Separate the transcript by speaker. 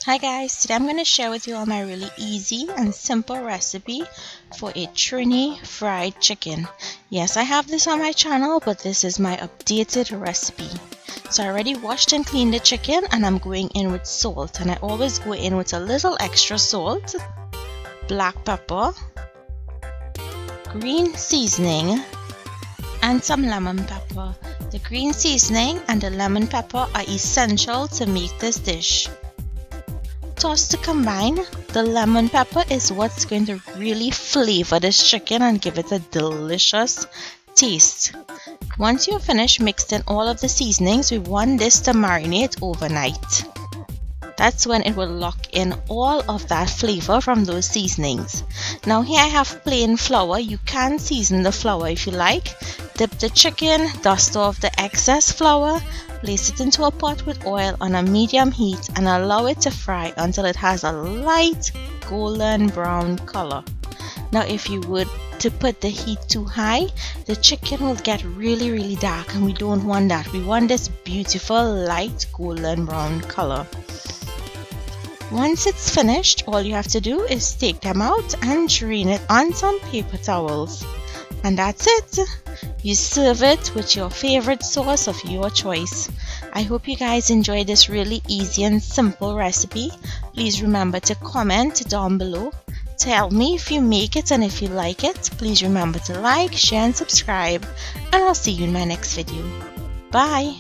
Speaker 1: Hi guys, today I'm going to share with you all my really easy and simple recipe for a Trini fried chicken. Yes, I have this on my channel, but this is my updated recipe. So I already washed and cleaned the chicken and I'm going in with salt, and I always go in with a little extra salt, black pepper, green seasoning, and some lemon pepper. The green seasoning and the lemon pepper are essential to make this dish. Toss to combine. The lemon pepper is what's going to really flavor this chicken and give it a delicious taste. Once you're finished mixing all of the seasonings, we want this to marinate overnight. That's when it will lock in all of that flavor from those seasonings. Now here I have plain flour. You can season the flour if you like. Dip the chicken, dust off the excess flour, place it into a pot with oil on a medium heat and allow it to fry until it has a light golden brown color. Now if you were to put the heat too high, the chicken will get really dark, and we don't want that. We want this beautiful light golden brown color. Once it's finished, all you have to do is take them out and drain it on some paper towels. And that's it. You serve it with your favorite sauce of your choice. I hope you guys enjoyed this really easy and simple recipe. Please remember to comment down below. Tell me if you make it and if you like it. Please remember to like, share and subscribe. And I'll see you in my next video. Bye.